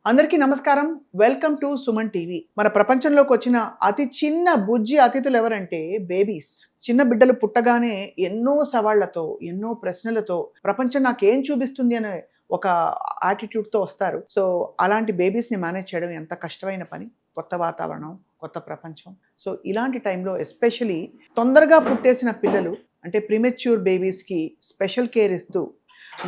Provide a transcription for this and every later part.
అందరికీ నమస్కారం. Welcome to Suman TV. మన ప్రపంచంలోకి వచ్చిన అతి చిన్న బుజ్జి అతిథులు ఎవరంటే బేబీస్. చిన్న బిడ్డలు పుట్టగానే ఎన్నో సవాళ్లతో, ఎన్నో ప్రశ్నలతో ప్రపంచం నాకేం చూపిస్తుంది అనే ఒక యాటిట్యూడ్తో వస్తారు. సో అలాంటి బేబీస్ని మేనేజ్ చేయడం ఎంత కష్టమైన పని. కొత్త వాతావరణం, కొత్త ప్రపంచం. సో ఇలాంటి టైంలో ఎస్పెషలీ తొందరగా పుట్టేసిన పిల్లలు అంటే ప్రీమెచ్యూర్ బేబీస్కి స్పెషల్ కేర్ ఇస్తూ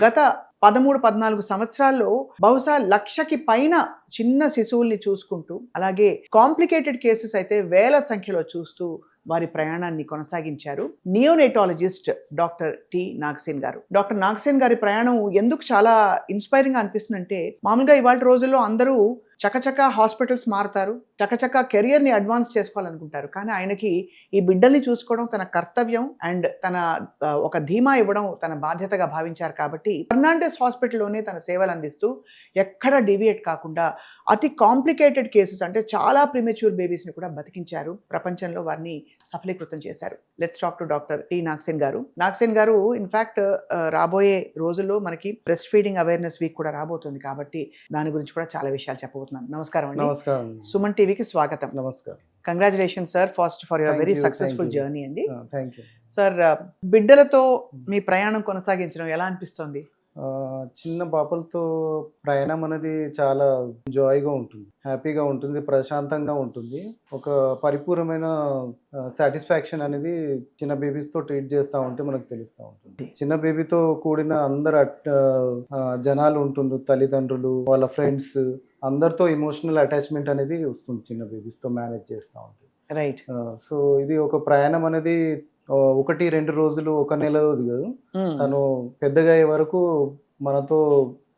గత 13-14 సంవత్సరాల్లో బహుశా 1,00,000కి పైన చిన్న శిశువుల్ని చూసుకుంటూ, అలాగే కాంప్లికేటెడ్ కేసెస్ అయితే వేల సంఖ్యలో చూస్తూ వారి ప్రయాణాన్ని కొనసాగించారు నియోనేటాలజిస్ట్ డాక్టర్ టి నాగసేన్ గారు. డాక్టర్ నాగసేన్ గారి ప్రయాణం ఎందుకు చాలా ఇన్స్పైరింగ్ గా అనిపిస్తుందంటే, మామూలుగా ఇవాళ రోజుల్లో అందరూ చకచక హాస్పిటల్స్ మారుతారు, చకచక కెరియర్ని అడ్వాన్స్ చేసుకోవాలనుకుంటారు. కానీ ఆయనకి ఈ బిడ్డల్ని చూసుకోవడం తన కర్తవ్యం అండ్ తన ఒక ధీమా ఇవ్వడం తన బాధ్యతగా భావించారు. కాబట్టి ఫెర్నాండెస్ హాస్పిటల్లోనే తన సేవలు అందిస్తూ ఎక్కడ డీవియేట్ కాకుండా అతి కాంప్లికేటెడ్ కేసెస్ అంటే చాలా ప్రీమెచ్యూర్ బేబీస్ని కూడా బతికించారు. ప్రపంచంలో వారిని సఫలీకృతం చేశారు. Let's talk to doctor T Nagasen garu. Nagasen గారు ఇన్ఫ్యాక్ట్ రాబోయే రోజుల్లో మనకి బ్రెస్ట్ ఫీడింగ్ అవేర్నెస్ వీక్ కూడా రాబోతుంది. కాబట్టి దాని గురించి కూడా చాలా విషయాలు చెప్పబోతున్నాను. నమస్కారం అండి. నమస్కారం. సుమన్ టీవీకి స్వాగతం. నమస్కారం. Congratulation sir first for your very successful journey అండి. థ్యాంక్ యూ సార్, బిడ్డలతో మీ ప్రయాణం కొనసాగించడం ఎలా అనిపిస్తుంది? చిన్న పాపలతో ప్రయాణం అనేది చాలా జాయ్గా ఉంటుంది, హ్యాపీగా ఉంటుంది, ప్రశాంతంగా ఉంటుంది. ఒక పరిపూర్ణమైన సాటిస్ఫాక్షన్ అనేది చిన్న బేబీస్తో ట్రీట్ చేస్తూ ఉంటే మనకు తెలుస్తూ ఉంటుంది. చిన్న బేబీతో కూడిన అందరు జనాలు ఉంటుంది, తల్లిదండ్రులు, వాళ్ళ ఫ్రెండ్స్, అందరితో ఎమోషనల్ అటాచ్మెంట్ అనేది వస్తుంది చిన్న బేబీస్తో మేనేజ్ చేస్తూ ఉంటుంది. రైట్. సో ఇది ఒక ప్రయాణం అనేది 1-2 రోజులు, 1 నెల కాదు. తను పెద్దగా అయ్యే వరకు మనతో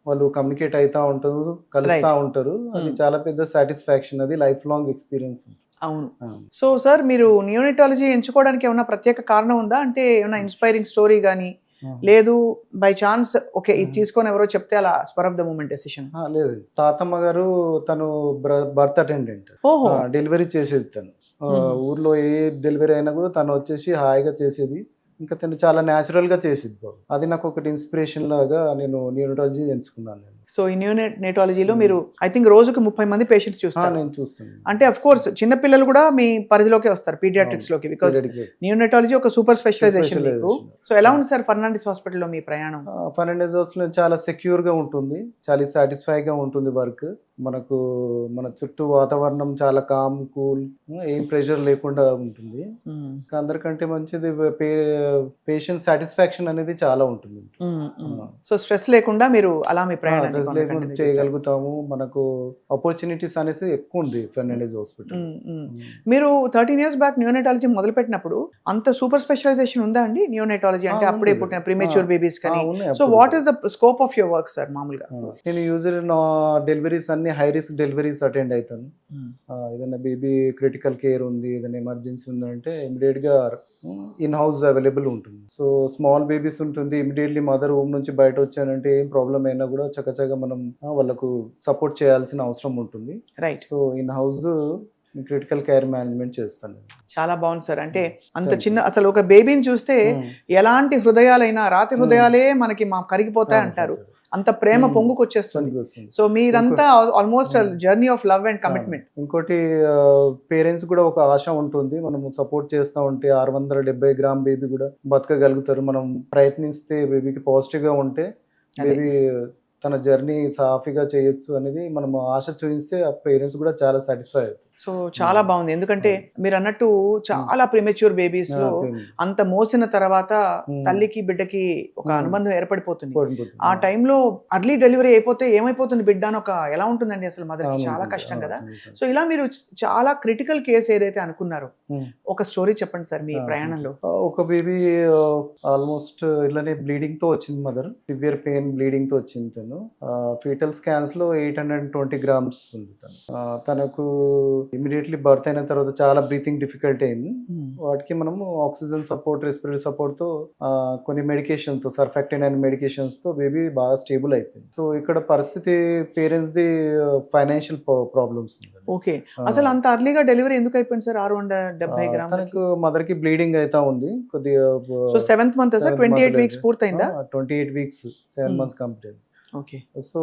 వాళ్ళు కమ్యూనికేట్ అవుతూ ఉంటారు, కలుస్తూ ఉంటారు. అది చాలా పెద్ద సాటిస్ఫాక్షన్, అది లైఫ్ లాంగ్ ఎక్స్పీరియన్స్. అవును. సో సార్, మీరు నియోనేటాలజీ ఎంచుకోవడానికి ఏమైనా ప్రత్యేక కారణం ఉందా? అంటే ఏమైనా ఇన్స్పైరింగ్ స్టోరీ కానీ, లేదు బై ఛాన్స్ ఓకే ఇది తీసుకొని ఎవరో చెప్తే అలా spur of the moment decision? లేదు, తాతమ్మ గారు తను బర్త్ అటెండెంట్, డెలివరీ చేసేది. తను ఊర్లో ఏ డెలివరీ అయినా కూడా తను వచ్చేసి హాయిగా చేసేది. ఇంకా తను చాలా న్యాచురల్గా చేసేది బాబు. అది నాకు ఒకటి ఇన్స్పిరేషన్ లాగా నేను నియోనేటాలజీ ఎంచుకున్నాను. సో ఈ నియోనేటాలజీలో మీరు ఐ థింక్ రోజుకి 30 మంది పేషెంట్స్ చూస్తారు. నేను చూస్తాను. అంటే అఫ్ కోర్స్ చిన్న పిల్లలు కూడా మీ పరిధిలోకి వస్తారు, పీడియాట్రిక్స్ లోకి, బికాస్ నియోనేటాలజీ ఒక సూపర్ స్పెషలైజేషన్ మీకు. సో ఎలా ఉంది సార్ ఫెర్నాండెస్ హాస్పిటల్లో మీ ప్రయాణం? ఫెర్నాండెస్ హాస్పిటల్ చాలా సెక్యూర్గా ఉంటుంది, చాలా సాటిస్ఫైగా ఉంటుంది వర్క్. మనకు మన చుట్టూ వాతావరణం చాలా కామ్, కూల్, ఏం ప్రెషర్ లేకుండా ఉంటుంది. అందరికంటే మంచిది పేషెంట్ సాటిస్ఫాక్షన్ అనేది చాలా ఉంటుంది. సో స్ట్రెస్ లేకుండా మీరు అలా మీ ప్రయాణం చేయగలుగుతాము. మనకు ఆపర్చునిటీస్ అనేసి ఎక్కువ ఉంది ఫెర్నాండెస్ హాస్పిటల్. మీరు 13 years బ్యాక్ నియోనేటాలజీ మొదలు పెట్టినప్పుడు అంత సూపర్ స్పెషలైజేషన్ ఉందా అండి నియోనేటాలజీ అంటే? అప్పుడే పుట్టిన ప్రీమెచ్యూర్ బేబీస్ కానీ. So what is the scope of your work sir? మామూలుగా నేను యూజువల్లీ నా డెలివరీస్ అన్ని హై రిస్క్ డెలివరీస్ అటెండ్ అవుతాను. ఏదైనా బేబీ క్రిటికల్ కేర్ ఉంది, ఏదైనా ఎమర్జెన్సీ ఉందంటే ఇమీడియట్ గా ఇన్ హౌస్ అవైలబుల్ ఉంటుంది. సో స్మాల్ బేబీస్ ఉంటుంది, ఇమీడియట్లీ మదర్ హోమ్ నుంచి బయట వచ్చానంటే ఏం ప్రాబ్లం అయినా కూడా చక్కచక్క మనం వాళ్ళకు సపోర్ట్ చేయాల్సిన అవసరం ఉంటుంది. Right. So in house critical care management చేస్తాను. చాలా బాగుంది సార్. అంటే అంత చిన్న, అసలు ఒక బేబీని చూస్తే ఎలాంటి హృదయాలైనా రాతి హృదయాలే మనకి కరిగిపోతాయి అంటారు, అంత ప్రేమ పొంగుకొచ్చేస్తుంది. సో మీరంతా almost journey of love and commitment. ఇంకోటి పేరెంట్స్ కూడా ఒక ఆశ ఉంటుంది, మనం సపోర్ట్ చేస్తూ ఉంటే 670 గ్రామ్ బేబీ కూడా బతకగలుగుతారు. మనం ప్రయత్నిస్తే బేబీకి పాజిటివ్ గా ఉంటే బేబీ తన జర్నీ సాఫీగా చేయొచ్చు అనేది మనం ఆశ చూపిస్తే ఆ పేరెంట్స్ కూడా చాలా సాటిస్ఫై అవుతారు. సో చాలా బాగుంది. ఎందుకంటే మీరు అన్నట్టు చాలా ప్రీమెచ్యూర్ బేబీస్ లో అంత మోసిన తర్వాత తల్లికి బిడ్డకి ఒక అనుబంధం ఏర్పడిపోతుంది. ఆ టైంలో అర్లీ డెలివరీ అయిపోతే ఏమైపోతుంది బిడ్డ అని ఒక ఎలా ఉంటుందండి అసలు మదర్కి? చాలా కష్టం కదా. సో ఇలా మీరు చాలా క్రిటికల్ కేసు ఏదైతే అనుకున్నారో ఒక స్టోరీ చెప్పండి సార్ మీ ప్రయాణంలో. ఒక బేబీ ఆల్మోస్ట్ ఇలానే బ్లీడింగ్ తో వచ్చింది, మదర్ సివియర్ పెయిన్ బ్లీడింగ్ తో వచ్చింది. తను ఫీటల్ స్కాన్స్ లో 820 grams ఉంది. తనకు ఇమీడియట్లీ బర్త్ అయిన తర్వాత చాలా బ్రీతింగ్ డిఫికల్టీ అయింది. వాటికి మనము ఆక్సిజన్ సపోర్ట్, రెస్పిరేటరీ సపోర్ట్ తో కొన్ని మెడికేషన్ తో, సర్ఫాక్టెన్ అండ్ మెడికేషన్స్ తో బేబీ బాగా స్టేబుల్ అయిపోయింది. సో ఇక్కడ పరిస్థితి parents the financial problems. Okay, అసలు అంత అర్లీగా డెలివరీ ఎందుకు అయిపోయింది సార్? 670 grams. తనకు మదర్ కి బ్లీడింగ్ అవుతా ఉంది కొద్దిగా. So 7th month 28 weeks పూర్తయిందా? 28 weeks, 7 months complete. Okay. So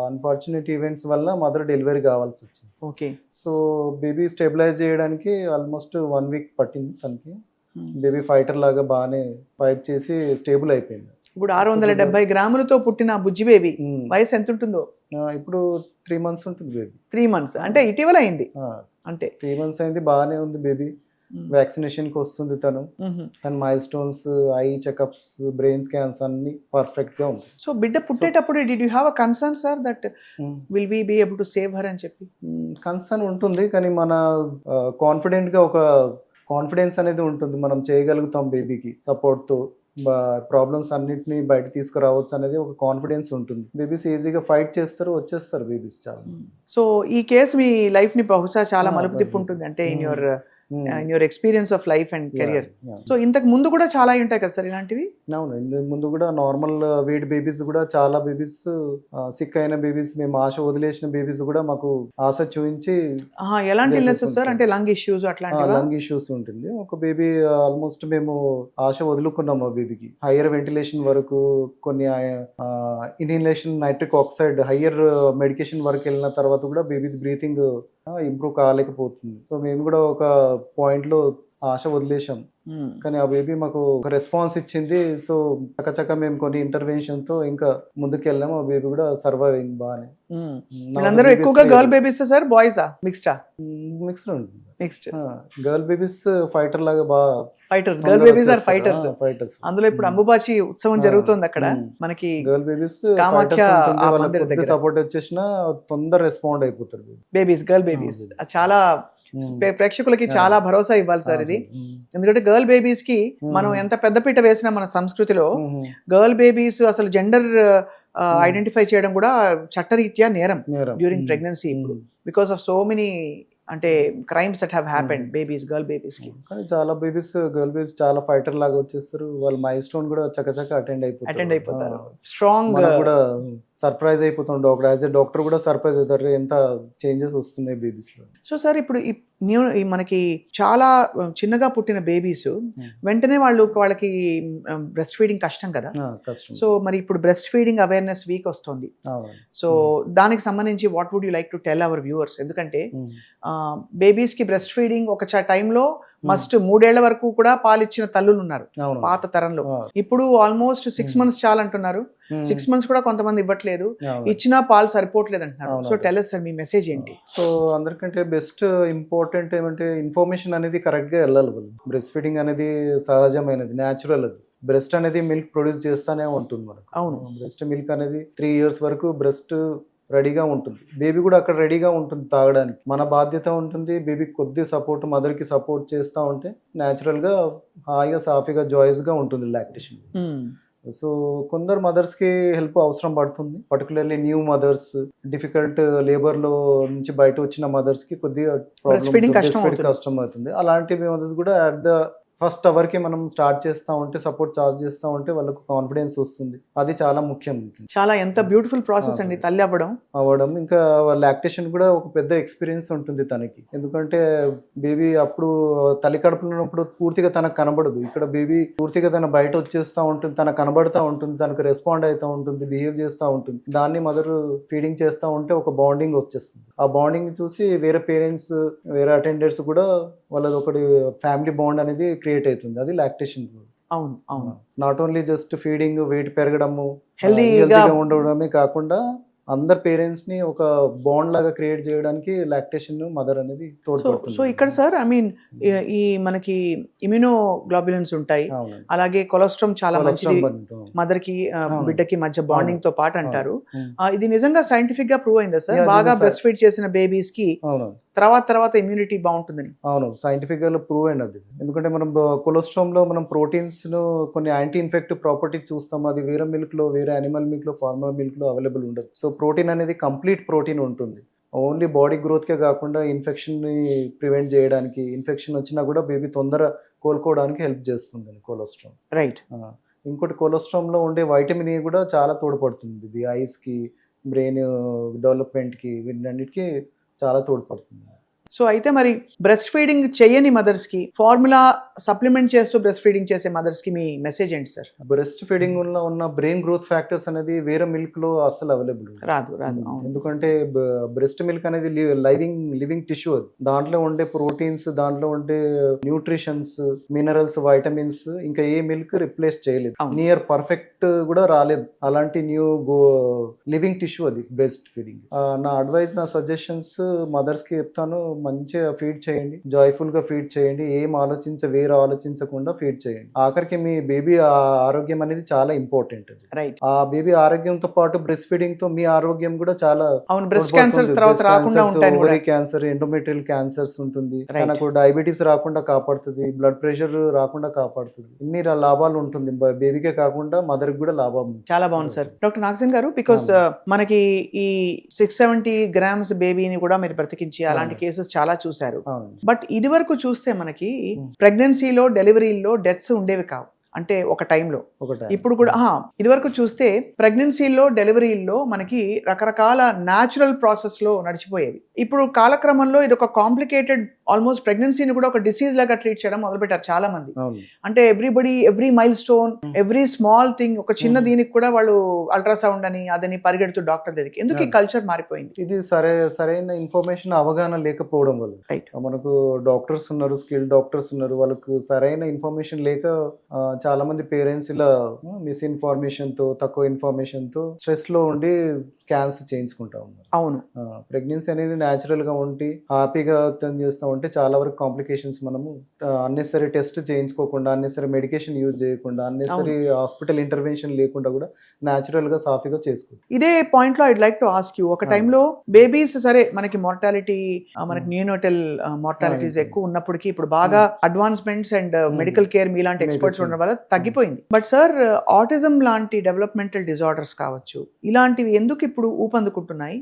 unfortunate events వల్ల మదర్ డెలివరీ కావాల్సి వచ్చింది. ఓకే. సో బేబీ స్టెబిలైజ్ చేయడానికి ఆల్మోస్ట్ 1 వీక్ పట్టింది తనకి. బేబీ ఫైటర్ లాగా బాగానే ఫైట్ చేసి స్టేబుల్ అయిపోయింది. ఇప్పుడు 670 గ్రాములతో పుట్టిన బుజ్జి బేబీ ఉమ్. వయసు ఎంత ఉంటుందో? ఇప్పుడు 3 months ఉంటుంది బేబీ. 3 months అంటే ఇటీవల అయింది అంటే. 3 months అయింది, బాగానే ఉంది బేబీ. వ్యాక్సినేషన్కి వస్తుంది తను. తన milestones, eye checkups, brain scans అన్ని పర్ఫెక్ట్ గా ఉంది. సో బిడ్డ పుట్టేటప్పుడు did you have a concern sir that will we be able to save her అని చెప్పి? కన్సర్న్ ఉంటుంది, కానీ మన కాన్ఫిడెంట్ గా ఒక కాన్ఫిడెన్స్ అనేది ఉంటుంది, మనం చేయగలుగుతాం బేబీకి సపోర్ట్ తో ప్రాబ్లమ్స్ అన్నిటిని బయట తీసుకురావచ్చు అనేది ఒక కాన్ఫిడెన్స్ ఉంటుంది. బేబీస్ ఈజీగా ఫైట్ చేస్తారు, వచ్చేస్తారు బేబీస్ చాలా. సో ఈ కేసు మీ లైఫ్ ని బహుశా చాలా మలుపు తిప్పు ఉంటుంది అంటే in your experience of life and career. So ఇంతకు ముందు కూడా చాలా ఉంటాయి కదా సార్ ఇలాంటివి? అవును, ఇంతకు ముందు కూడా నార్మల్ వెయిట్ బేబీస్ కూడా చాలా బేబీస్ సిక్ అయిన బేబీస్, మేము ఆశ వదిలేసిన బేబీస్ కూడా మాకు ఆశ చూపించి. ఎలాంటి ఇల్నెసెస్ సార్? అంటే లంగ్ ఇష్యూస్ అట్లాంటివి? లంగ్ ఇష్యూస్ ఉంటుంది. ఒక బేబీ ఆల్మోస్ట్ మేము ఆశ వదులుకున్నాము ఆ బేబీకి. హయ్యర్ వెంటిలేషన్ వరకు, కొన్ని inhalation nitric oxide higher medication వరకు వెళ్ళిన తర్వాత కూడా బేబీ బ్రీతింగ్ ఇంప్రూవ్ కాలేకపోతుంది. సో మేము కూడా ఒక పాయింట్ లో ఆశ వదిలేసాం, కానీ ఆ బేబీ మాకు ఒక రెస్పాన్స్ ఇచ్చింది. సో చక్కచక్క మేము కొన్ని ఇంటర్వెన్షన్ తో ఇంకా ముందుకు వెళ్ళాము. ఆ బేబీ కూడా సర్వైవ్ అయింది బాగానే. అందరూ ఎక్కువగా గర్ల్ బేబీస్ సార్, బాయ్సా? మిక్స్డా? మిక్స్డ్ ఉంటుంది. మిక్స్డ్. గర్ల్ బేబీస్ ఫైటర్ లాగా బాగా fighters. Girl babies are fighters. అందులో ఇప్పుడు అంబుబాచి ఉత్సవం జరుగుతుంది అక్కడ మనకి. గర్ల్ బేబీస్ కామాఖ్య సపోర్ట్ వచ్చేసిన తొందర రెస్పాండ్ అయిపోతారు బేబీస్. గర్ల్ బేబీస్ చాలా ప్రేక్షకులకి చాలా భరోసా ఇవ్వాలి సార్ ఇది. ఎందుకంటే గర్ల్ బేబీస్ కి మనం ఎంత పెద్దపీట వేసినా మన సంస్కృతిలో గర్ల్ బేబీస్ అసలు జెండర్ ఐడెంటిఫై చేయడం కూడా చట్టరీత్యా నేరం డ్యూరింగ్ ప్రెగ్నెన్సీ ఇప్పుడు, బికాస్ ఆఫ్ సో మెనీ అంటే crimes that have happened babies, girl babies కి. కానీ చాలా బేబీస్ గర్ల్ బేబీస్ చాలా ఫైటర్ లాగా వచ్చేస్తారు. వాళ్ళ మైల్ స్టోన్ కూడా చక్కచక్క అటెండ్ అయిపోతారు. స్ట్రాంగ్ కూడా సర్ప్రైజ్ అయిపోతాం. యాజ్ ఏ డాక్టర్ కూడా సర్ప్రైజ్ అవుతారు ఎంత చేంజెస్ వస్తున్నాయి బేబీస్ లో. సో సార్ ఇప్పుడు మనకి చాలా చిన్నగా పుట్టిన బేబీస్ వెంటనే వాళ్ళకి బ్రెస్ట్ ఫీడింగ్ కష్టం కదా. సో మరి ఇప్పుడు బ్రెస్ట్ ఫీడింగ్ అవేర్నెస్ వీక్ వస్తుంది. సో దానికి సంబంధించి what would you like to tell our viewers? ఎందుకంటే బేబీస్ కి బ్రెస్ట్ ఫీడింగ్ ఒక టైంలో మస్ట్ 3 ఏళ్ల వరకు కూడా పాలిచ్చిన తల్లులు ఉన్నారు పాత తరంలో. ఇప్పుడు ఆల్మోస్ట్ 6 months చాలంటున్నారు. 6 months కూడా కొంతమంది ఇవ్వట్లేదు, ఇచ్చినా పాలు సరిపోవట్లేదు అంటున్నారు. సో టెల్ us సార్ మీ మెసేజ్ ఏంటి? సో అందరికంటే బెస్ట్ ఇంపార్టెంట్ ఏమంటే ఇన్ఫర్మేషన్ అనేది కరెక్ట్ గా వెళ్ళాలి. బ్రెస్ట్ ఫీడింగ్ అనేది సహజమైనది, న్యాచురల్. అది బ్రెస్ట్ అనేది మిల్క్ ప్రొడ్యూస్ చేస్తానే ఉంటుంది మనకు. అవును, బ్రెస్ట్ మిల్క్ అనేది 3 years వరకు బ్రెస్ట్ రెడీగా ఉంటుంది. బేబీ కూడా అక్కడ రెడీగా ఉంటుంది తాగడానికి. మన బాధ్యత ఉంటుంది బేబీకి కొద్ది సపోర్ట్, మదర్కి సపోర్ట్ చేస్తూ ఉంటే న్యాచురల్గా హాయిగా సాఫీగా జాయిస్గా ఉంటుంది లాక్టేషన్. సో కొందరు మదర్స్కి హెల్ప్ అవసరం పడుతుంది, పర్టికులర్లీ న్యూ మదర్స్, డిఫికల్ట్ లేబర్లో నుంచి బయట వచ్చిన మదర్స్కి కొద్దిగా ప్రాబ్లమ్ కష్టం అవుతుంది. అలాంటి మదర్స్ కూడా అట్ ద ఫస్ట్ అవర్కి మనం స్టార్ట్ చేస్తూ ఉంటే, సపోర్ట్ చార్జ్ చేస్తూ ఉంటే వాళ్ళకు కాన్ఫిడెన్స్ వస్తుంది. అది చాలా ముఖ్యం. చాలా ఎంత బ్యూటిఫుల్ ప్రాసెస్ అండి తల్లి అవ్వడం. ఇంకా లాక్టేషన్ కూడా ఒక పెద్ద ఎక్స్పీరియన్స్ ఉంటుంది తనకి. ఎందుకంటే బేబీ అప్పుడు తల్లి కడుపులో ఉన్నప్పుడు పూర్తిగా తనకు కనబడదు. ఇక్కడ బేబీ పూర్తిగా తన బయట వచ్చేస్తూ ఉంటుంది, తనకు కనబడుతూ ఉంటుంది, తనకు రెస్పాండ్ అవుతూ ఉంటుంది, బిహేవ్ చేస్తూ ఉంటుంది. దాన్ని మదర్ ఫీడింగ్ చేస్తూ ఉంటే ఒక బాండింగ్ వచ్చేస్తుంది. ఆ బాండింగ్ చూసి వేరే పేరెంట్స్, వేరే అటెండర్స్ కూడా వాళ్ళది ఒకటి ఫ్యామిలీ బాండ్ అనేది క్రియేట్ అవుతుంది. అది లాక్టేషన్. అవును అవును. Not only just feeding, weight పెరగడము, హెల్దీగా ఉండడమే కాకుండా అందరు పేరెంట్స్ ని ఒక బాండ్ లాగా క్రియేట్ చేయడానికి లాక్టేషన్ మదర్ అనేది తోడ్పడుతుంది. సో ఇక్కడ సార్ ఈ మనకి ఇమ్యూనోగ్లోబులిన్స్ ఉంటాయి, అలాగే కొలెస్ట్రాల్ చాలా మంచిది మదర్ కి బిడ్డకి మధ్య బాండింగ్ తో పాటు అంటారు. ఇది నిజంగా సైంటిఫిక్ గా ప్రూవ్ అయిందా సార్? బాగా బ్రెస్ట్ ఫీడ్ చేసిన బేబీస్ కి తర్వాత ఇమ్యూనిటీ బాగుంటుందని? అవును, సైంటిఫిక్ గా ప్రూవ్ అయినది అది. ఎందుకంటే మనం కొలెస్ట్రాల్ లో మనం ప్రోటీన్స్ లో కొన్ని యాంటీ ఇన్ఫెక్టివ్ ప్రాపర్టీస్ చూస్తాం. అది వేరే మిల్క్ లో, వేరే అనిమల్ మిల్క్ లో, ఫార్మర్ మిల్క్ లో అవైలబుల్ ఉండదు. సో ప్రోటీన్ అనేది కంప్లీట్ ప్రోటీన్ ఉంటుంది. ఓన్లీ బాడీ గ్రోత్కే కాకుండా ఇన్ఫెక్షన్ని ప్రివెంట్ చేయడానికి, ఇన్ఫెక్షన్ వచ్చినా కూడా బేబీ తొందర కోలుకోవడానికి హెల్ప్ చేస్తుంది కొలెస్ట్రాల్. రైట్. ఇంకోటి కొలెస్ట్రాల్లో ఉండే వైటమిన్ ఏ కూడా చాలా తోడ్పడుతుంది. ఇది ఐస్కి, బ్రెయిన్ డెవలప్మెంట్కి, వీటన్నిటికీ చాలా తోడ్పడుతుంది. సో అయితే మరి బ్రెస్ట్ ఫీడింగ్ చేయని మదర్స్ కి ఫార్ములా సప్లిమెంట్ చేస్తూ బ్రెస్ట్ ఫీడింగ్ చేసే మదర్స్ కి మీ మెసేజ్ ఏంటి సార్? బ్రెస్ట్ ఫీడింగ్ లో ఉన్న బ్రెయిన్ గ్రోత్ ఫ్యాక్టర్స్ అనేది వేరే మిల్క్ లో అసలు అవైలబుల్ రాదు అవును. ఎందుకంటే బ్రెస్ట్ మిల్క్ అనేది లివింగ్ టిష్యూ అది. దాంట్లో ఉండే ప్రోటీన్స్, దాంట్లో ఉండే న్యూట్రిషన్స్, మినరల్స్, వైటమిన్స్ ఇంకా ఏ మిల్క్ రిప్లేస్ చేయలేదు. అవును. నియర్ పర్ఫెక్ట్ కూడా రాలేదు. అలాంటి లివింగ్ టిష్యూ అది బ్రెస్ట్ ఫీడింగ్. నా అడ్వైస్, నా సజెషన్స్ మదర్స్ కి చెప్తాను, మంచిగా ఫీడ్ చేయండి, జాయ్ఫుల్ గా ఫీడ్ చేయండి, ఏం వేరే ఆలోచించకుండా ఫీడ్ చేయండి. ఆఖరికి మీ బేబీ ఆరోగ్యం అనేది చాలా ఇంపార్టెంట్ అది. రైట్. ఆ బేబీ ఆరోగ్యంతో పాటు బ్రెస్ట్ ఫీడింగ్ తో మీ ఆరోగ్యం కూడా చాలా అవును. బ్రెస్ట్ క్యాన్సర్స్ తర్వాత రాకుండా ఉంటాయి. ఓవరీ క్యాన్సర్, ఎండోమెట్రియల్ క్యాన్సర్స్ ఉంటుంది. Right. తనకు డయాబెటీస్ రాకుండా కాపాడుతుంది, బ్లడ్ ప్రెషర్ రాకుండా కాపాడుతుంది. ఇన్ని లాభాలు ఉంటుంది. బేబీకే కాకుండా మదర్ కూడా లాభం ఉంది. చాలా బాగుంది సార్. డాక్టర్ నాగసేన్ గారు, బికాస్ మనకి ఈ 670 గ్రామ్స్ బేబీని కూడా మీరు బ్రతికించి అలాంటి కేసెస్ చాలా చూశారు. అవును. బట్ ఇది వరకు చూస్తే మనకి ప్రెగ్నెన్సీలో, డెలివరీలో డెత్స్ ఉండేవి కావు. అంటే ఒక టైంలో. ఇప్పుడు కూడా ఇది వరకు చూస్తే ప్రెగ్నెన్సీలో, డెలివరీలో మనకి రకరకాల న్యాచురల్ ప్రాసెస్ లో నడిచిపోయేవి. ఇప్పుడు కాలక్రమంలో ఇది ఒక కాంప్లికేటెడ్, ఆల్మోస్ట్ ప్రెగ్నెన్సీని కూడా ఒక డిసీజ్ లాగా ట్రీట్ చేయడం మొదలుపెట్టారు చాలా మంది. అంటే every mile stone, every small thing, ఒక చిన్న దీనికి కూడా వాళ్ళు అల్ట్రాసౌండ్ అని అదని పరిగెడుతూ డాక్టర్ దగ్గరికి. ఎందుకు ఈ కల్చర్ మారిపోయింది? ఇది సరైన ఇన్ఫర్మేషన్ అవగాహన లేకపోవడం వల్ల. రైట్. మనకు డాక్టర్స్ ఉన్నారు, స్కిల్ డాక్టర్స్ ఉన్నారు, వాళ్ళకు సరైన ఇన్ఫర్మేషన్ లేక చాలా మంది పేరెంట్స్ ఇలా మిస్ఇన్ఫర్మేషన్ తో, తక్కువ ఇన్ఫర్మేషన్ తో స్ట్రెస్ లో ఉండి స్కాన్స్ చేయించుకుంటా ఉన్నారు. అవును. ప్రెగ్నెన్సీ అనేది న్యాచురల్ గా ఉండి హ్యాపీగా చేస్తా ఉంటే చాలా వరకు కాంప్లికేషన్స్ మనము అన్నెసరీ టెస్ట్ చేయించుకోకుండా, అన్నెసరీ మెడికేషన్ యూజ్ చేయకుండా, అన్నెసరీ హాస్పిటల్ ఇంటర్వెన్షన్ లేకుండా కూడా న్యాచురల్ గా సాఫీగా చేసుకోవచ్చు. ఇదే పాయింట్ లో I'd like to ask you, ఒక టైంలో బేబీస్ సరే మనకి మార్టాలిటీ, మనకి న్యూనోటల్ మార్టాలిటీస్ ఎక్కువ ఉన్నప్పటికీ ఇప్పుడు బాగా అడ్వాన్స్మెంట్స్ అండ్ మెడికల్ కేర్ మీలాంటి ఎక్స్పర్ట్స్ ఉండడం వల్ల తగ్గిపోయింది. బట్ సార్, ఆటిజం లాంటి డెవలప్మెంటల్ డిజార్డర్స్ కావచ్చు, ఇలాంటివి ఎందుకు ఇప్పుడు ఊపందుకుంటున్నాయి?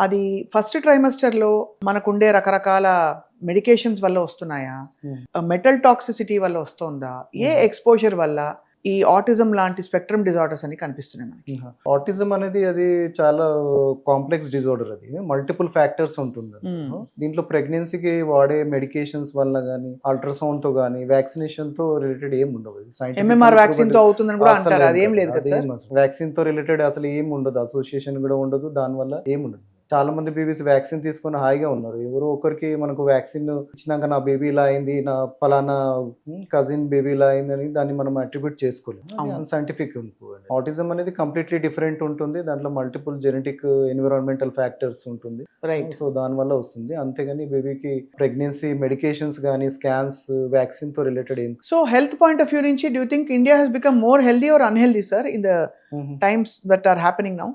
అది ఫస్ట్ ట్రైమస్టర్ లో మనకుండే రకరకాల మెడికేషన్స్ వల్ల వస్తున్నాయా, మెటల్ టాక్సిసిటీ వల్ల వస్తుందా, ఏ ఎక్స్పోజర్ వల్ల ఈ ఆటిజం లాంటి స్పెక్ట్రమ్ డిజార్డర్స్ అని కనిపిస్తున్నాయి మనకి? ఆటిజం అనేది అది చాలా కాంప్లెక్స్ డిజార్డర్. అది మల్టిపుల్ ఫ్యాక్టర్స్ ఉంటుంది. దీంట్లో ప్రెగ్నెన్సీకి వాడే మెడికేషన్స్ వల్ల గానీ, అల్ట్రాసౌండ్ తో గానీ, వ్యాక్సినేషన్ తో రిలేటెడ్ ఏం ఉండదు. MMR వ్యాక్సిన్ తో అవుతుందని కూడా అంటారు, అది ఏం లేదు కదా సార్? వ్యాక్సిన్ తో రిలేటెడ్ అసలు ఏం ఉండదు, అసోసియేషన్ కూడా ఉండదు, దాని వల్ల ఏం ఉండదు. చాలా మంది బేబీస్ వ్యాక్సిన్ తీసుకొని హాయిగా ఉన్నారు. ఎవరో ఒకరికి మనకు వ్యాక్సిన్ ఇచ్చినాక నా బేబీ ఇలా అయింది, నా పలానా కజిన్ బేబీ ఇలా అయింది అని దాన్ని మనం అట్రిబ్యూట్ చేసుకోలేము. అన్సైంటిఫిక్. ఆటిజం అనేది కంప్లీట్లీ డిఫరెంట్ ఉంటుంది. దాంట్లో మల్టిపుల్ జెనెటిక్, ఎన్విరాన్మెంటల్ ఫ్యాక్టర్స్ ఉంటుంది. రైట్. సో దాని వల్ల వస్తుంది. అంతేగాని బేబీకి ప్రెగ్నెన్సీ మెడికేషన్స్ కానీ, స్కాన్స్, వ్యాక్సిన్ తో రిలేటెడ్ ఏం. So health point of view నుంచి, do you think India has become more healthy or unhealthy sir in the times that are happening now?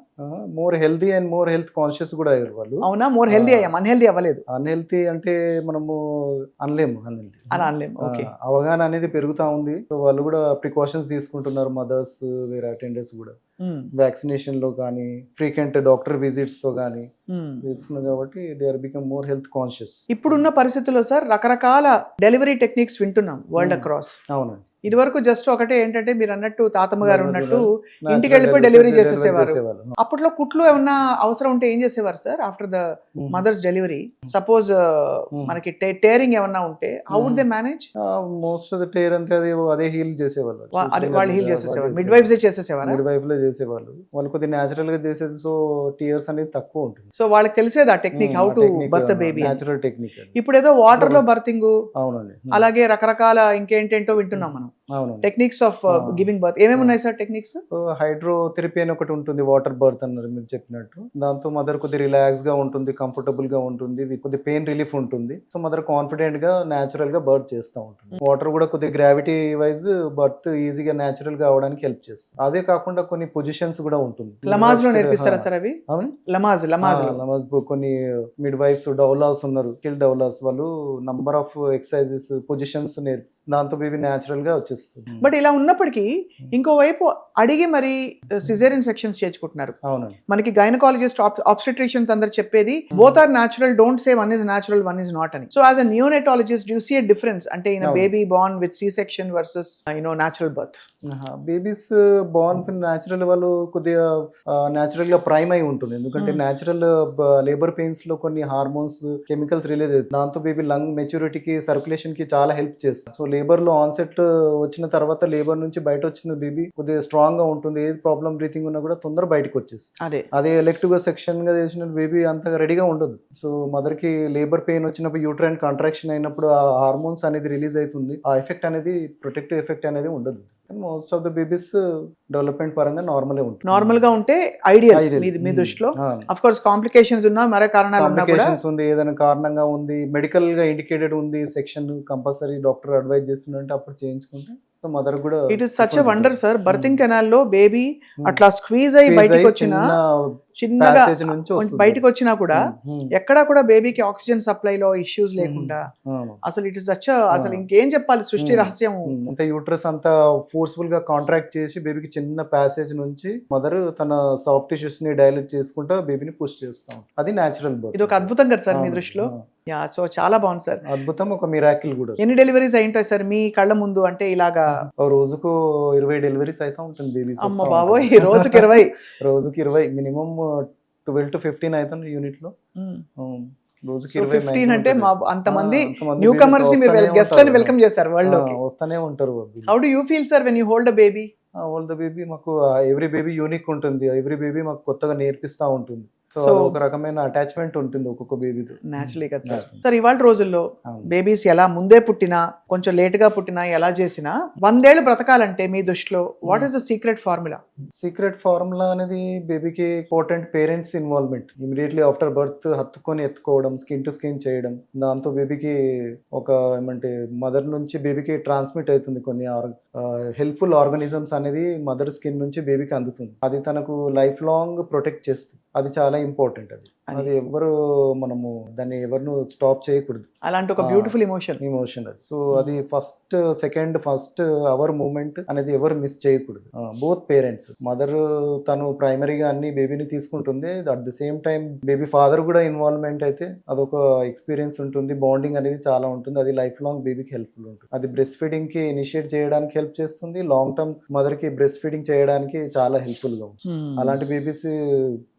More healthy and more health conscious కూడా అయ్యారు వాళ్ళు. అవునా? More healthy అయ్యాం, unhealthy అవ్వలేదు. Unhealthy అంటే మనము అనలేము. అవగాహన అనేది పెరుగుతా ఉంది. సో వాళ్ళు కూడా ప్రికాషన్స్ తీసుకుంటున్నారు, మదర్స్, వేరే అటెండర్స్ కూడా. వ్యాక్సినేషన్ లో కానీ, ఫ్రీక్వెంట్ డాక్టర్ విజిట్స్ తో కానీ చేస్తున్నారు కాబట్టి they are become more health conscious. ఇప్పుడున్న పరిస్థితుల్లో సార్ రకరకాల డెలివరీ టెక్నిక్స్ వింటున్నాం వరల్డ్ అక్రాస్. అవునండి. ఇది వరకు జస్ట్ ఒకటే ఏంటంటే, మీరు అన్నట్టు తాతమ్మ గారు ఉన్నట్టు ఇంటికి వెళ్ళిపోయి డెలివరీ చేసేసేవారు. అప్పట్లో కుట్లు ఏమన్నా అవసరం ఉంటే ఏం చేసేవారు sir? After the mother's delivery suppose మనకి టేరింగ్ ఏమన్నా ఉంటే how would they manage? Most of the tear అంటే అదే హీల్ చేసేవాళ్ళు. వాళ్ళు హీల్ చేసేసేవారు, మిడ్ వైఫ్స్ చేసేసేవారు. మిడ్ వైఫ్ లో చేసేవాళ్ళు. వాళ్ళు కొద్దిగా న్యాచురల్ గా చేసేది. సో టీయర్స్ అనేది తక్కువ ఉంటుంది. సో వాళ్ళకి తెలిసేది ఆ technique, how to birth the baby. Natural technique. ఇప్పుడు ఏదో వాటర్ లో బర్తింగ్, అవునండి, అలాగే రకరకాల ఇంకేంటేంటో వింటున్నాం మనం. టెక్నిక్స్ ఆఫ్ గివింగ్ బర్త్ ఏమేమి ఉన్నాయి సార్ టెక్నిక్స్? హైడ్రోథెరపీ అని ఒకటి ఉంటుంది, వాటర్ బర్త్ అన్నారు మీరు చెప్పినట్టు. దాంతో మదర్ కొద్దిగా రిలాక్స్ గా ఉంటుంది, కంఫర్టబుల్ గా ఉంటుంది, కొద్దిగా పెయిన్ రిలీఫ్ ఉంటుంది. సో మదర్ కాన్ఫిడెంట్ గా న్యాచురల్ గా బర్త్ చేస్తూ ఉంటుంది. వాటర్ కూడా కొద్దిగా గ్రావిటీ వైజ్ బర్త్ ఈజీగా న్యాచురల్ గా అవడానికి హెల్ప్ చేస్తుంది. అదే కాకుండా కొన్ని పొజిషన్స్ కూడా ఉంటుంది. లమాజ్ లో నేర్పిస్తారా సార్ అవి? లమాజ్ కొన్ని మిడ్ వైఫ్స్, డౌలాస్ ఉన్నారు, స్కిల్ డౌలాస్, వాళ్ళు నంబర్ ఆఫ్ ఎక్సర్సైజెస్, పొజిషన్స్ దాంతో బేబీ న్యాచురల్ గా వచ్చేస్తుంది. వచ్చేస్తుంది. బట్ ఇలా ఉన్నప్పటికీ ఇంకోవైపు అడిగి మరి సిజేరియన్ సెక్షన్స్ చేర్చుకుంటున్నారు. అవునండి. మనకి గైనకాలజిస్ట్ ఆబ్స్టెట్రిషియన్స్ అందరు చెప్పేది both are natural, don't say one is natural one is not అని. So as a neonatologist you see a difference అంటే ఇన్ అవును. Baby born with C section versus natural birth. Babies born natural వాళ్ళు కొద్దిగా natural గా prime అయి ఉంటుంది. ఎందుకంటే natural labour pains లో కొన్ని హార్మోన్స్ కెమికల్స్ రిలీజ్ అవుతుంది. దాంతో బేబీ లంగ్ మెచ్యూరిటీకి సర్క్యులేషన్ కి చాలా హెల్ప్ చేస్తుంది. సో లేబర్ లో ఆన్సెట్ వచ్చిన తర్వాత లేబర్ నుంచి బయట వచ్చిన బేబీ కొద్దిగా స్ట్రాంగ్ గా ఉంటుంది. ఏది ప్రాబ్లం బ్రీతింగ్ ఉన్నా కూడా తొందర బయటకు వచ్చేస్తుంది. అదే ఎలెక్టివ్ గా సెక్షన్ గా చేసిన బేబీ అంతగా రెడీగా ఉండదు. సో మదర్ కి లేబర్ పెయిన్ వచ్చినప్పుడు యూట్రైన్ కాంట్రాక్షన్ అయినప్పుడు ఆ హార్మోన్స్ అనేది రిలీజ్ అవుతుంది. ఆ ఎఫెక్ట్ అనేది ప్రొటెక్టివ్ ఎఫెక్ట్ అనేది ఉండదు. Most of the babies development పరంగా నార్మల్ గా ఉంటే ఐడియల్ మీ దృష్టిలో. ఆఫ్ కోర్స్ కాంప్లికేషన్స్ ఉన్నా మరే కారణాలు ఉన్నా కూడా ఉంది, ఏదైనా కారణంగా ఉంది, మెడికల్ గా ఇండికేటెడ్ ఉంది సెక్షన్ కంపల్సరీ డాక్టర్ అడ్వైజ్ చేస్తుంటే అప్పుడు చేయించుకుంటే మదర్ కూడా it is such a wonder sir. Berthing canal లో బేబీ అట్లా స్క్వీజ్ అయ్యి బయటకు వచ్చిన చిన్నగా బయటకు వచ్చినా కూడా ఎక్కడా కూడా బేబీకి ఆక్సిజన్ సప్లై లో ఇష్యూస్ లేకుండా అసలు ఇట్ ఇస్ సచ్ అసలు ఇంకేం చెప్పాలి సృష్టి రహస్యం. అంత యూట్రస్ అంతా ఫోర్స్ఫుల్ గా కాంట్రాక్ట్ చేసి బేబీకి చిన్న ప్యాసేజ్ నుంచి మదర్ తన సాఫ్ట్ టిష్యూస్ ని డైలేట్ చేసుకుంటా బేబీని పుష్ చేస్తాం. అది న్యాచురల్ బర్త్. ఇది ఒక అద్భుతం కదా సార్ మీ దృష్టిలో? యా, సో చాలా బాగుంది సార్. అద్భుతం, ఒక మిరాకిల్ కూడా. ఎన్ని డెలివరీస్ అయింటాయి సార్ మీ కళ్ళ ముందు? అంటే ఇలాగా రోజుకు 20 డెలివరీస్ అయితే ఉంటుంది బేబీస్. అమ్మ బాబోయ్, రోజుకి 20? రోజుకి 20, మినిమం 12 to 15 అవుతుంది యూనిట్ లో. రోజుకి 15 అంటే అంతమంది న్యూ కమర్స్ ని మీరు గెస్ట్ లని వెల్కమ్ చేస్తారు వరల్డ్ లోకి. వస్తానే ఉంటారు. How do you feel sir when you hold a baby? Hold the baby మాకు ఎవ్రీ బేబీ యూనిక్ ఉంటుంది. ఎవ్రీ బేబీ మాకు కొత్తగా నేర్పిస్తా ఉంటుంది. సో ఒక రకమైన అటాచ్మెంట్ ఉంటుంది ఒక్కొక్క బేబీతో. న్యాచురలీ కదా సార్. సార్ ఇవాళ రోజుల్లో బేబీస్ ఎలా ముందే పుట్టినా కొంచెం లేట్ గా పుట్టినా ఎలా చేసినా 100 ఏళ్ళు బ్రతకాలంటే మీ దృష్టిలో what is the secret formula? Secret formula అనేది బేబీకి important parents involvement. Immediately after birth హత్తుకొని ఎత్తుకోవడం, స్కిన్ టు స్కిన్ చేయడం. దాంతో బేబీకి ఒక ఏమంటే మదర్ నుంచి బేబీకి ట్రాన్స్మిట్ అవుతుంది. కొన్ని హెల్ప్ఫుల్ ఆర్గానిజమ్స్ అనేది మదర్ స్కిన్ నుంచి బేబీకి అందుతుంది. అది తనకు లైఫ్ లాంగ్ ప్రొటెక్ట్ చేస్తుంది. అది చాలా ఇంపార్టెంట్. అది ఎవరు మనము దాన్ని ఎవరిను స్టాప్ చేయకూడదు. అలాంటి ఒక బ్యూటిఫుల్ ఇమోషన్ అది. సో అది ఫస్ట్ అవర్ మూమెంట్ అనేది ఎవరు మిస్ చేయకూడదు. బోత్ పేరెంట్స్, మదర్ తను ప్రైమరీగా అన్ని బేబీని తీసుకుంటుంది. At the same time baby father కూడా ఇన్వాల్వ్మెంట్ అయితే అదొక ఎక్స్పీరియన్స్ ఉంటుంది. బాండింగ్ అనేది చాలా ఉంటుంది. అది లైఫ్ లాంగ్ బేబీకి హెల్ప్ఫుల్ ఉంటుంది. అది బ్రెస్ట్ ఫీడింగ్ కి ఇనిషియేట్ చేయడానికి హెల్ప్ చేస్తుంది. లాంగ్ టర్మ్ మదర్ కి బ్రెస్ట్ ఫీడింగ్ చేయడానికి చాలా హెల్ప్ఫుల్ గా ఉంటుంది. అలాంటి బేబీస్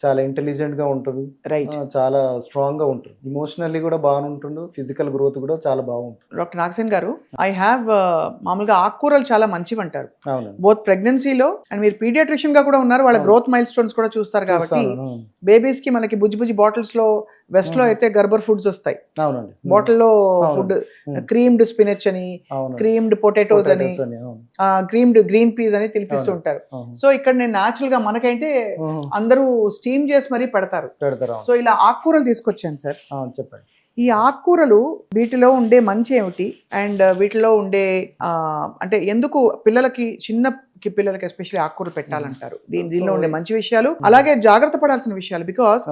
చాలా ఇంటెలిజెంట్ గా ఉంటుంది, చాలా స్ట్రాంగ్ గా ఉంటుంది. ఇమోషనల్లీ కూడా బాగుంటుంది, ఫిజికల్ గ్రోత్ కూడా చాలా బాగుంటుంది. డాక్టర్ నాగసేన్ గారు, ఐ హ్యావ్ మామూలుగా ఆకుకూరలు చాలా మంచివి అంటారు. బోత్ ప్రెగ్నెన్సీలో అండ్ మీరు పీడియాట్రిషియన్ గా కూడా ఉన్నారు, వాళ్ళ గ్రోత్ మైల్ స్టోన్స్ కూడా చూస్తారు కాబట్టి బేబీస్ కి మనకి బుజ్జి బాటిల్స్ లో వెస్ట్ లో అయితే గర్బర్ ఫుడ్స్ వస్తాయి. బాటిల్ లో ఫుడ్ క్రీమ్డ్ స్పినచ్ అని, క్రీమ్డ్ పొటాటోస్ అని, క్రీమ్డ్ గ్రీన్ పీస్ అని తినిపిస్తూ ఉంటారు. సో ఇక్కడ నేను న్యాచురల్ గా మనకైతే అందరూ స్టీమ్ చేసి మరీ పెడతారు. సో ఇలా ఆకుకూరలు తీసుకొచ్చాను సార్. చెప్పండి. ఈ ఆకుకూరలు వీటిలో ఉండే మంచి ఏమిటి అండ్ వీటిలో ఉండే అంటే ఎందుకు పిల్లలకి ఎస్పెషల్లీ ఆకుకూరలు పెట్టాలంటారు? దీనిలో ఉండే మంచి విషయాలు, అలాగే జాగ్రత్త పడాల్సిన విషయాలు. బికాస్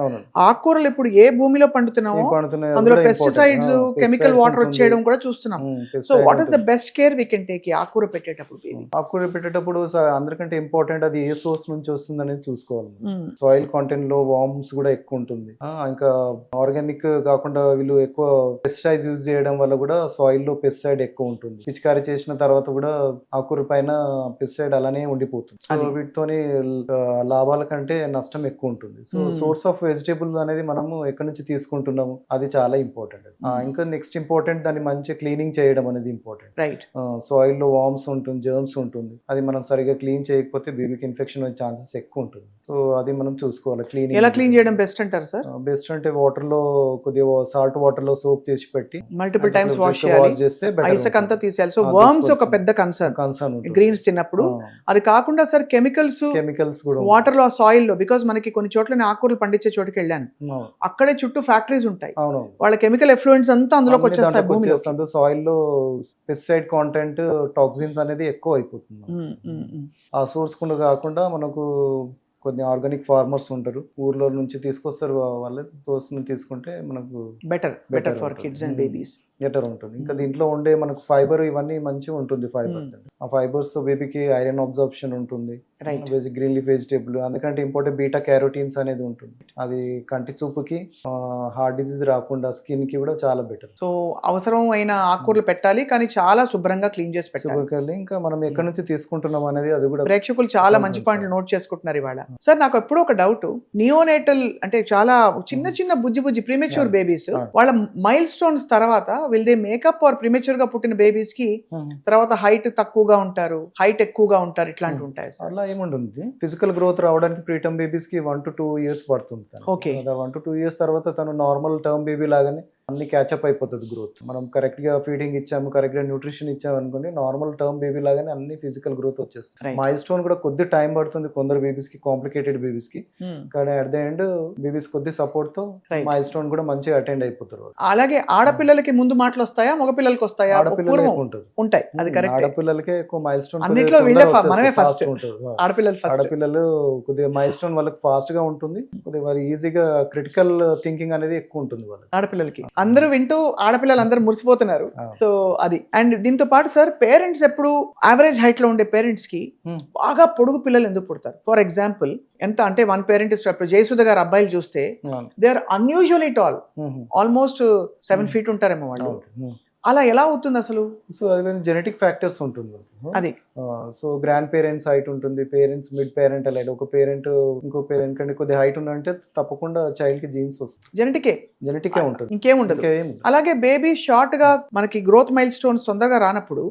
ఆకుకూరలు ఇప్పుడు ఏ భూమిలో పండుతున్నామో అందులో పెస్టిసైడ్స్, కెమికల్ వాటర్ వచ్చేయడం కూడా చూస్తున్నాం. So what is the best care we can take ఆకుకూర పెట్టేటప్పుడు? ఆకుకూర పెట్టేటప్పుడు అందరికంటే ఇంపార్టెంట్ అది ఏ సోర్స్ నుంచి వస్తుంది అనేది చూసుకోవాలి. సాయిల్ కంటెంట్ లో వార్మ్స్ కూడా ఎక్కువ ఉంటుంది. ఇంకా ఆర్గానిక్ కాకుండా వీళ్ళు ఎక్కువ పెస్టిసైడ్స్ యూజ్ చేయడం వల్ల కూడా సాయిల్ లో పెస్టిసైడ్ ఎక్కువ ఉంటుంది. పిచికారీ చేసిన తర్వాత కూడా ఆకుకూర పైన పెస్టిసైడ్ అలానే ఉండిపోతుంది. సో వీటితోని లాభాల కంటే నష్టం ఎక్కువ ఉంటుంది. సో సోర్స్ ఆఫ్ వెజిటేబుల్ అనేది మనము ఎక్కడి నుంచి తీసుకుంటున్నాము అది చాలా ఇంపార్టెంట్. ఇంకా నెక్స్ట్ ఇంపార్టెంట్ దాన్ని మంచిగా క్లీనింగ్ చేయడం అనేది ఇంపార్టెంట్. సాయిల్ లో వార్మ్స్ ఉంటుంది, జర్మ్స్ ఉంటుంది. అది మనం సరిగా క్లీన్ చేయకపోతే బేబీకి ఇన్ఫెక్షన్ వచ్చే ఛాన్సెస్ ఎక్కువ ఉంటుంది. సో అది మనం చూసుకోవాలి. ఎలా క్లీన్ చేయడం బెస్ట్ అంటారు సార్? బెస్ట్ అంటే వాటర్ లో కొద్దిగా సాల్ట్ వాటర్ లో సోప్ చేసి పెట్టి మల్టిపుల్ టైమ్స్ వాష్ చేస్తే ఐసక్ అంతా తీసేయాలి. సో వర్మ్స్ ఒక పెద్ద కన్సర్న్ గ్రీన్స్ తిన్నప్పుడు. అది కాకుండా సార్ కెమికల్స్ కూడా వాటర్ లో, సాయిల్ లో, బికాస్ మనకి కొన్ని చోట్ల ఆకుకూరలు పండించే చోటుకి వెళ్ళాను, అక్కడే చుట్టూ ఫ్యాక్టరీస్ ఉంటాయి. వాళ్ళ కెమికల్ ఎఫ్లూయెన్స్ అంతా అందులోకి వచ్చేస్తాయి. సాయిల్ లో పెస్టిసైడ్ కాంటెంట్, టాక్సిన్స్ అనేది ఎక్కువ అయిపోతుంది. ఆ సోర్స్ కుండా కాకుండా మనకు కొన్ని ఆర్గానిక్ ఫార్మర్స్ ఉంటారు, ఊర్లో నుంచి తీసుకొస్తారు, వాళ్ళ దోస్తుని తీసుకుంటే మనకు better for kids and babies. Better ఉంటుంది. ఇంకా దీంట్లో ఉండే మనకు ఫైబర్ ఇవన్నీ మంచిగా ఉంటుంది. ఫైబర్ ఆ ఫైబర్స్ తో బేబీకి ఐరన్ అబ్జార్ప్షన్ ఉంటుంది, గ్రీన్ లీఫ్ వెజిటేబుల్, అందుకంటే ఇంపార్టెంట్ బీటా క్యారోటీన్స్ అనేది ఉంటుంది. అది కంటి చూపుకి, హార్ట్ డిసీజ్ రాకుండా, స్కిన్ కి కూడా చాలా బెటర్. సో అవసరమైన ఆకుకూరలు పెట్టాలి, కానీ చాలా శుభ్రంగా క్లీన్ చేసి పెట్టాలి. ఇంకా మనం ఎక్కడి నుంచి తీసుకుంటున్నాం అనేది అది కూడా ప్రేక్షకులు చాలా మంచి పాయింట్లు నోట్ చేసుకుంటున్నారు ఇవాళ. సార్ నాకు ఎప్పుడూ ఒక డౌట్, నియోనేటల్ అంటే చాలా చిన్న చిన్న బుజ్జి ప్రీమెచ్యూర్ బేబీస్, వాళ్ళ మైల్ స్టోన్స్ తర్వాత will they make up are premature గా పుట్టిన బేబీస్ కి తర్వాత హైట్ తక్కువగా ఉంటారు, హైట్ ఎక్కువగా ఉంటారు, ఇట్లాంటివి ఉంటాయి సార్? అలా ఏముంటుంది, ఫిజికల్ గ్రోత్ రావడానికి ప్రీటర్మ్ బేబీస్ కి 1 to 2 years పడుతుంది. ఓకే, 1 to 2 years తర్వాత తను నార్మల్ టర్మ్ బేబీ లాగానే అన్ని క్యాచప్ అయిపోతుంది గ్రోత్. మనం కరెక్ట్ గా ఫీడింగ్ ఇచ్చాము, కరెక్ట్ గా న్యూట్రిషన్ ఇచ్చాము అనుకోండి, నార్మల్ టర్మ్ బేబీ లాగానే అన్ని ఫిజికల్ గ్రోత్ వచ్చేస్తుంది. మైల్ స్టోన్ కూడా కొద్ది టైం పడుతుంది కొందరు బేబీస్ కి, కాంప్లికేటెడ్ బేబీస్ కి, కానీ అట్ ద ఎండ్ బేబీస్ కొద్ది సపోర్ట్ తో మైల్ స్టోన్ కూడా మంచిగా అటెండ్ అయిపోతారు. అలాగే ఆడపిల్లలకి ముందు మాటలు వస్తాయా, మగ పిల్లలకి వస్తాయా? ఆడపిల్లలకి ఉంటుంది, ఉంటాయి. అది కరెక్ట్. ఆడపిల్లలకే ఎక్కువ మైల్ స్టోన్ అన్నిట్లో మనమే ఫస్ట్ ఉంటుంది. ఆడపిల్లలు కొద్దిగా మైల్ స్టోన్ వాళ్ళకి ఫాస్ట్ గా ఉంటుంది, కొద్దిగా వారి ఈజీగా క్రిటికల్ థింకింగ్ అనేది ఎక్కువ ఉంటుంది వాళ్ళకి. ఆడపిల్లలకి అందరూ వింటూ ఆడపిల్లలు అందరూ మురిసిపోతున్నారు. సో అది. అండ్ దీంతో పాటు సార్, పేరెంట్స్ ఎప్పుడు యావరేజ్ హైట్ లో ఉండే పేరెంట్స్ కి బాగా పొడుగు పిల్లలు ఎందుకు పుడతారు? ఫర్ ఎగ్జాంపుల్ ఎంత అంటే one parent is Jayasudha garu అబ్బాయిలు చూస్తే they are unusually tall, almost 7 feet ఉంటారేమో వాళ్ళు. అలా ఎలా అవుతుంది అసలు? సో అది జెనెటిక్ ఫ్యాక్టర్స్ ఉంటుంది అది. సో గ్రాండ్ పేరెంట్స్ హైట్ ఉంటుంది, పేరెంట్స్ మిడ్ పేరెంట్ హైట్, ఒక పేరెంట్ ఇంకో పేరెంట్ కంటే కొద్దిగా హైట్ ఉందంటే తప్పకుండా చైల్డ్ కి జీన్స్ వస్తుంది, జెనెటికే ఉంటుంది, ఇంకేముండదు. అలాగే బేబీ షార్ట్ గా మనకి గ్రోత్ మైల్ స్టోన్స్ తొందరగా రానప్పుడు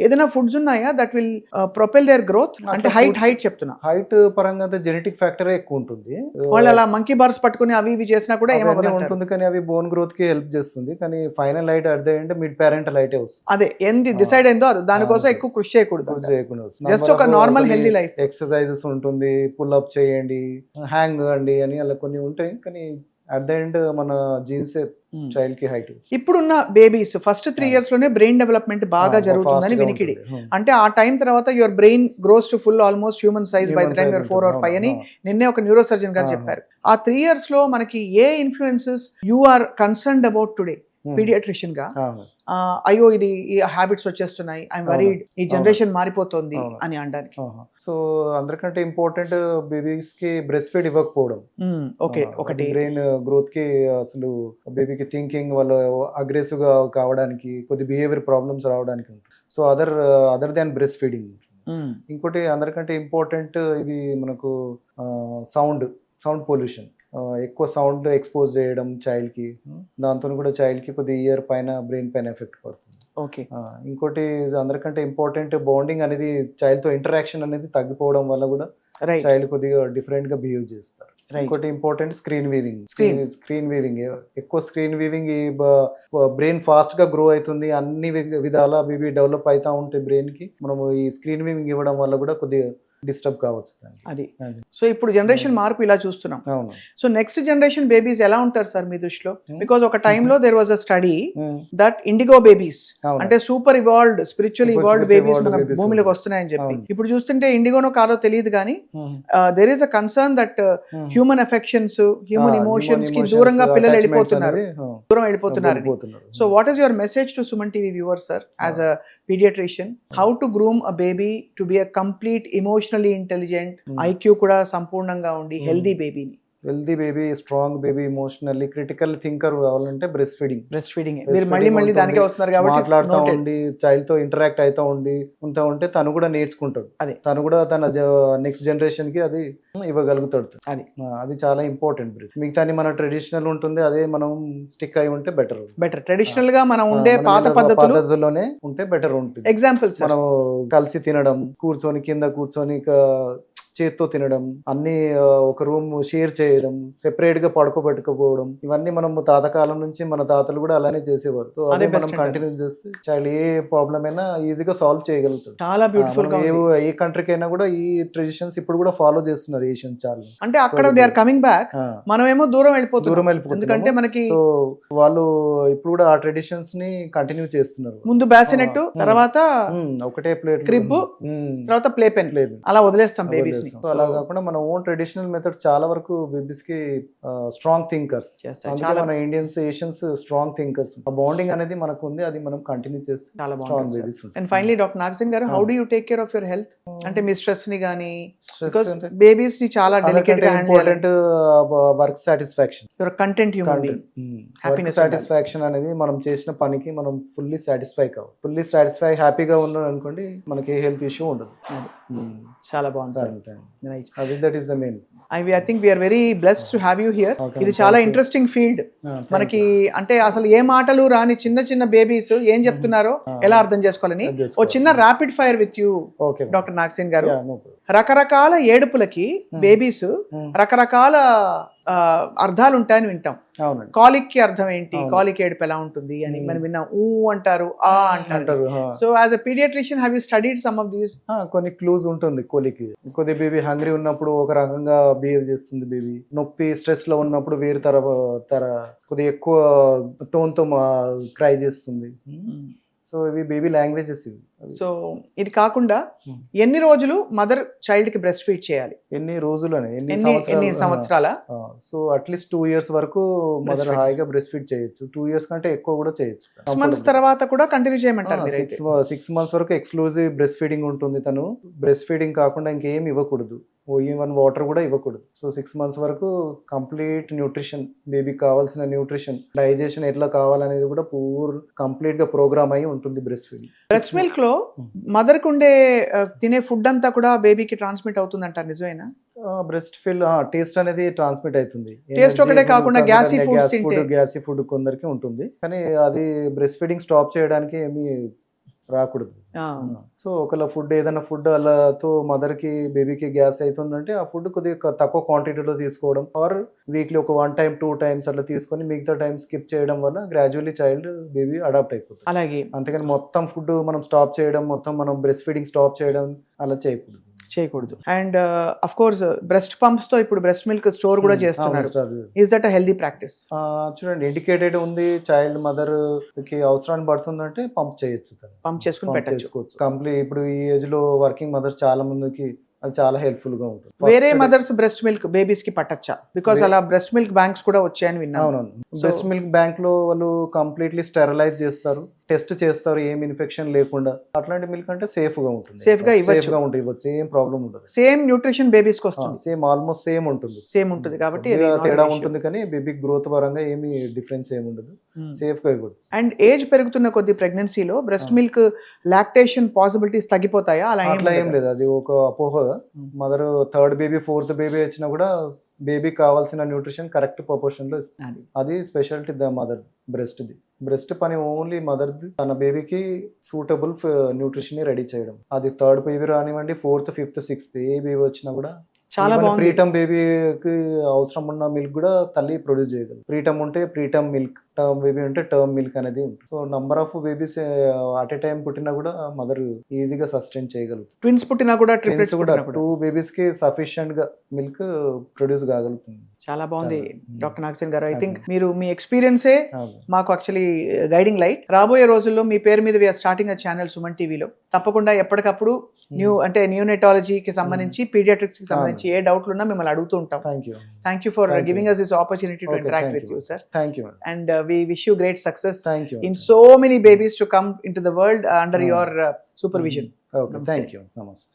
ఏదైనా ఫుడ్స్ ఉన్నాయా that will propel their growth? అంటే హైట్ చెప్తున్నా, హైట్ పరంగా జెనెటిక్ ఫ్యాక్టరే ఎక్కువ ఉంటుంది. వాళ్ళు అలా మంకీ బార్స్ పట్టుకుని అవి ఇవి చేసినా కూడా ఏమవుతుంది ఉంటుంది, కానీ అవి బోన్ గ్రోత్ కి హెల్ప్ చేస్తుంది. కానీ final height at the end mid parental హైటే వస్తుంది. అదే ఏంది డిసైడ్ అయిందో దానికోసం ఎక్కువ కృషి చేయకూడదు, జస్ట్ ఒక నార్మల్ హెల్దీ లైఫ్. ఎక్సర్సైజెస్ ఉంటుంది, పుల్ అప్ చేయండి, హ్యాంగ్ అండి అని అలా కొన్ని ఉంటాయి, కానీ అట్ ద ఎండ్ మన జీన్స్ చైల్డ్ కి హైట్. ఇప్పుడున్న బేబీస్ ఫస్ట్ 3 years లోనే బ్రెయిన్ డెవలప్మెంట్ బాగా జరుగుతుందని వినికిడి. అంటే ఆ టైం తర్వాత your brain gross to full almost human size by the time your 4 or 5 అని నిన్నే ఒక న్యూరో సర్జన్ గారు చెప్పారు. ఆ 3 years లో మనకి ఏ influences you are concerned about today paediatrician గా? అయ్యో ఇది ఈ హ్యాబిట్స్ వచ్చేస్తున్నాయి, ఐఎమ్ వరీడ్, ఈ జనరేషన్ మారిపోతుంది అని అనడానికి. సో అందరికంటే ఇంపార్టెంట్ బేబీస్ కి బ్రెస్ట్ ఫీడ్ ఇవ్వకపోవడం. ఓకే, ఒకటి బ్రెయిన్ గ్రోత్ కి, అసలు బేబీకి థింకింగ్, వాళ్ళు అగ్రెసివ్ గా కావడానికి, కొద్ది బిహేవియర్ ప్రాబ్లమ్స్ రావడానికి ఉంటుంది. So other than breast feeding. ఇంకోటి అందరికంటే ఇంపార్టెంట్ ఇవి మనకు సౌండ్ పొల్యూషన్, ఎక్కువ సౌండ్ ఎక్స్పోజ్ చేయడం చైల్డ్ కి, దాంతో కూడా చైల్డ్ కి కొద్ది ఇయర్ పైన బ్రెయిన్ పైన ఎఫెక్ట్ పడుతుంది. ఓకే. ఇంకోటి అందరికంటే ఇంపార్టెంట్ బాండింగ్ అనేది, చైల్డ్ తో ఇంటరాక్షన్ అనేది తగ్గిపోవడం వల్ల కూడా చైల్డ్ కొద్దిగా డిఫరెంట్ గా బిహేవ్ చేస్తారు. ఇంకోటి ఇంపార్టెంట్ స్క్రీన్ వీవింగ్. ఎక్కువ స్క్రీన్ వీవింగ్, ఈ బ్రెయిన్ ఫాస్ట్ గా గ్రో అవుతుంది, అన్ని విధాలా బేబీ డెవలప్ అవుతా ఉంటాయి బ్రెయిన్ కి. మనము ఈ స్క్రీన్ వీవింగ్ ఇవ్వడం వల్ల కూడా కొద్దిగా డిస్టర్బ్ కావచ్చు అది. సో ఇప్పుడు జనరేషన్ మార్పు ఇలా చూస్తున్నాం. సో నెక్స్ట్ జనరేషన్ బేబీస్ ఎలా ఉంటారు సార్ మీ దృష్టిలో? బికాజ్ ఒక టైంలో there was a study that indigo babies అంటే super evolved, spiritual evolved babies మన భూమిలోకి వస్తున్నాయని చెప్పి, ఇప్పుడు చూస్తుంటే ఇండిగోనో కాదో తెలియదు కానీ there is a concern that human affections, human emotions కి దూరంగా పిల్లలు వెళ్ళిపోతున్నారు. So what is your message to Suman TV viewers sir as a paediatrician? How to groom a baby to be a complete emotionally intelligent, IQ కూడా సంపూర్ణంగా ఉండి healthy బేబీని? Healthy baby, strong baby, emotionally critical thinker కావాలంటే breast feeding. మీరు మళ్ళీ దానికే వస్తున్నారు కాబట్టి మాట్లాడుతూ ఉండి, చైల్డ్ తో ఇంటరాక్ట్ అవుతూ ఉంటే తను కూడా నేర్చుకుంటాడు, తను కూడా తన నెక్స్ట్ జనరేషన్ కి అది ఇవ్వగలుగుతాడు. అది చాలా ఇంపార్టెంట్. మిగతా మన ట్రెడిషనల్ ఉంటుంది, అదే మనం స్టిక్ అయి ఉంటే బెటర్. ట్రెడిషనల్ గా మనం ఉండే పాత పద్ధతిలోనే ఉంటే బెటర్ ఉంటుంది. ఎగ్జాంపుల్స్, మనం కలిసి తినడం, కింద కూర్చొని చేత్తో తినడం, అన్ని ఒక రూమ్ షేర్ చేయడం, సెపరేట్ గా పడుకోబెట్టుకోవడం, ఇవన్నీ మనం తాతకాలం నుంచి మన తాతలు కూడా అలానే చేసేవారు. సో అదే మనం కంటిన్యూ చేస్తే చైల్డ్ ఏ ప్రాబ్లమ్ అయినా ఈజీగా సాల్వ్ చేయగలుగుతారు. చాలా బ్యూటిఫుల్ గా ఏ కంట్రీకి అయినా కూడా ఈ ట్రెడిషన్స్ ఇప్పుడు కూడా ఫాలో చేస్తున్నారు ఏషియన్ చాలా. అంటే అక్కడ దే ఆర్ కమింగ్ బ్యాక్, మనమేమో దూరం వెళ్ళిపోతున్నాం. ఎందుకంటే మనకి సో వాళ్ళు ఇప్పుడు కూడా ఆ ట్రెడిషన్స్ ని కంటిన్యూ చేస్తున్నారు. ముందు బాసినెట్, తర్వాత ఒకటే ప్లేట్ క్రిబ్, తర్వాత ప్లే పెన్, అలా వదిలేస్తాం బేబీస్. ని. చేస్తాం. So, అలా కాకుండా మన ఓన్ ట్రెడిషనల్ మెథడ్ చాలా వరకు బేబీస్ కి స్ట్రాంగ్ థింకర్స్. చేస్తారు. అందుకే చాలా మన ఇండియన్స్ ఏషియన్స్ స్ట్రాంగ్ థింకర్స్. ఆ బాండింగ్ అనేది మనకు ఉంది, అది మనం కంటిన్యూ చేస్తే చాలా స్ట్రాంగ్ బాగుంటుంది sir. Babies and finally doctor Nagasingh garu, how do you take care of your health? అంటే మీ స్ట్రెస్ ని గానీ, బికాస్ బేబీస్ ని చాలా డెలికేట్ గా హ్యాండిల్ చేయాలి. Important work satisfaction. Your content human being. Happiness satisfaction అనేది మనం చేసిన పనికి మనం ఫుల్లీ సాటిస్ఫై కావాలి. ఫుల్లీ సాటిస్ఫై హ్యాపీగా ఉన్నాం అనుకోండి, మనకి ఏ హెల్త్ ఇష్యూ ఉండదు. చాలా బాగుంది సార్. Right. అది that is the main. I think we are very blessed to have you here. Okay, ఇది thank చాలా you. Interesting field. Thank మనకి అంటే అసలు ఏ మాటలు రాని చిన్న చిన్న బేబీస్ ఏం చెప్తున్నారో ఎలా అర్థం చేసుకోవాలని ఓ చిన్న rapid fire with you okay doctor Nagasingh garu. No problem. రకరకాల ఏడుపులకి బేబీస్ రకరకాల అర్థాలు ఉంటాయని వింటాం. అవునండి. కాలిక్ కి అర్థం ఏంటి, అవును. కాలిక్ ఏడుపు ఎలా ఉంటుంది అని మనం విన్నాం. ఊ అంటారు, ఆ అంటారు. అంటారు. So as a paediatrician have you studied some of these? కొన్ని క్లూజ్ ఉంటుంది కోలికి. కొద్ది బేబీ హంగ్రీ ఉన్నప్పుడు ఒక రకంగా బిహేవ్ చేస్తుంది బేబీ. నొప్పి స్ట్రెస్ లో ఉన్నప్పుడు వేరే తర కొద్దిగా ఎక్కువ టోన్ తో క్రై చేస్తుంది. సో ఇవి బేబీ లాంగ్వేజెస్ ఇవి. సో ఇది కాకుండా ఎన్ని రోజులు మదర్ చైల్డ్ కి బ్రెస్ట్ ఫీడ్ చేయాలి? ఎన్ని రోజులని, ఎన్ని సంవత్సరాల? సో అట్లీస్ట్ 2 years వరకు మదర్ Breastfeed. హాయిగా బ్రెస్ట్ ఫీడ్ చేయొచ్చు. 2 years కంటే ఎక్కువ కూడా చేయొచ్చు. 6 months తర్వాత కూడా కంటిన్యూ చేయమంటారు మీరైతే? 6 months వరకు ఎక్స్క్లూజివ్ బ్రెస్ట్ ఫీడింగ్ ఉంటుంది. తను బ్రెస్ట్ ఫీడింగ్ కాకుండా ఇంకేం ఇవ్వకూడదు. ఈవెన్ వాటర్ కూడా ఇవ్వకూడదు. సో 6 months వరకు కంప్లీట్ న్యూట్రిషన్, బేబీకి కావాల్సిన న్యూట్రిషన్, డైజెషన్ ఎట్లా కావాలనేది కూడా కంప్లీట్ గా ప్రోగ్రామ్ అయి ఉంటుంది బ్రెస్ట్ ఫీడింగ్. బ్రెస్ట్ మిల్క్ లో మదర్ కు ఉండే తినే ఫుడ్ అంతా కూడా బేబీకి ట్రాన్స్మిట్ అవుతుంది అంటారు, నిజమేనా? బ్రెస్ట్ ఫీల్ టేస్ట్ అనేది ట్రాన్స్మిట్ అవుతుంది. టేస్ట్ ఒకటే కాకుండా గ్యాసీ ఫుడ్ కొందరికి ఉంటుంది, కానీ అది బ్రెస్ట్ ఫీడింగ్ స్టాప్ చేయడానికి ఏమీ రాకూడదు. సో ఒకవేళ ఏదైనా ఫుడ్ అలాతో మదర్ కి బేబీకి గ్యాస్ అవుతుందంటే ఆ ఫుడ్ కొద్దిగా తక్కువ క్వాంటిటీలో తీసుకోవడం, ఆర్ వీక్లీ ఒక 1 time 2 times అట్లా తీసుకొని మిగతా టైం స్కిప్ చేయడం వల్ల గ్రాడ్యువల్లీ చైల్డ్ బేబీ అడాప్ట్ అయిపోతుంది. అలాగే అంతేగాని మొత్తం ఫుడ్ మనం స్టాప్ చేయడం, మొత్తం మనం బ్రెస్ట్ ఫీడింగ్ స్టాప్ చేయడం అలా చేయకూడదు. And of course breast pumps తో ఇప్పుడు బ్రెస్ట్ మిల్క్ స్టోర్ కూడా చేస్తున్నారు. Is that a healthy practice? చూడండి, ఇండికేటెడ్ ఉంది. చైల్డ్ మదర్ కి అవసరాన్ని పడుతుందంటే పంప్ చేయొచ్చు, పంప్ చేసుకుని చేసుకోవచ్చు. కంప్లీట్ ఇప్పుడు ఈ ఏజ్ లో వర్కింగ్ మదర్స్ చాలా మందికి అది చాలా హెల్ప్ఫుల్ గా ఉంటుంది. వేరే మదర్స్ బ్రెస్ట్ మిల్క్ బేబీస్ కి పట్టచ్చా? బికాస్ అలా బ్రెస్ట్ మిల్క్ బ్యాంక్స్ కూడా వచ్చాయని విన్నాను. అవునవును. బ్రెస్ట్ మిల్క్ బ్యాంక్ లో వాళ్ళు కంప్లీట్లీ స్టెరిలైజ్ చేస్తారు, టెస్ట్ చేస్తారు, ఏం ఇన్ఫెక్షన్ లేకుండా. అట్లాంటి మిల్క్ అంటే సేఫ్ గా ఉంటుంది, సేఫ్ గా ఇవ్వచ్చు, ఏం ప్రాబ్లం ఉండదు. సేమ్ న్యూట్రిషన్ బేబీస్ కి వస్తుంది, సేమ్ ఆల్మోస్ట్ సేమ్ ఉంటుంది కాబట్టి తేడా ఉంటుంది, కానీ బేబీ గ్రోత్ పరంగా ఏమి డిఫరెన్స్ ఏమి ఉండదు. సేఫ్ గా ఇవ్వచ్చు. అండ్ ఏజ్ పెరుగుతున్న కొద్ది ప్రెగ్నెన్సీలో బ్రెస్ట్ మిల్క్ లాక్టేషన్ పాసిబిలిటీస్ తగ్గిపోతాయా? అట్లా ఏం లేదు, అది ఒక అపోహ. Mother 3rd baby 4th baby వచ్చినా కూడా బేబీకి కావాల్సిన న్యూట్రిషన్ కరెక్ట్ ప్రపోర్షన్ లో ఇస్తుంది. అది స్పెషాలిటీ మదర్ బ్రెస్ట్ పని ఓన్లీ మదర్ది తన బేబీకి సూటబుల్ న్యూట్రిషన్ ని రెడీ చేయడం. అది 3rd బేబీ రానివ్వండి, 4th 5th 6th ఏ బేబీ వచ్చినా కూడా చాలా బాగుంది. ప్రీటమ్ బేబీకి అవసరం ఉన్న మిల్క్ కూడా తల్లి ప్రొడ్యూస్ చేయగలదు. ప్రీటమ్ ఉంటే ప్రీటమ్ మిల్క్, టర్మ్ బేబీ ఉంటే టర్మ్ మిల్క్ అనేది ఉంటుంది. So number of babies at a time పుట్టినా కూడా మదర్ ఈజీగా సస్టైన్ చేయగలుగుతుంది. ట్విన్స్ పుట్టినా కూడా, ట్విన్స్ కూడా 2 babies కి సఫిషియెంట్ గా మిల్క్ ప్రొడ్యూస్ కాగలుగుతుంది. చాలా బాగుంది డాక్టర్ నాగసింగ్ గారు. ఐ థింక్ మీరు మీ ఎక్స్పీరియన్సే మాకు యాక్చువల్లీ గైడింగ్ లైట్. రాబోయే రోజుల్లో మీ పేరు మీద we're starting a channel Suman టీవీలో. తప్పకుండా ఎప్పటికప్పుడు న్యూనటాలజీకి సంబంధించి, పీడియాట్రిక్స్ కి సంబంధించి ఏ డౌట్లు ఉన్నా మిమ్మల్ని అడుగుతూ ఉంటాం. Thank you for giving us this opportunity to interact with you, sir. Thank you. And we wish you great success in you. so many babies to come into the world under your supervision. Okay, thank you. Namaste.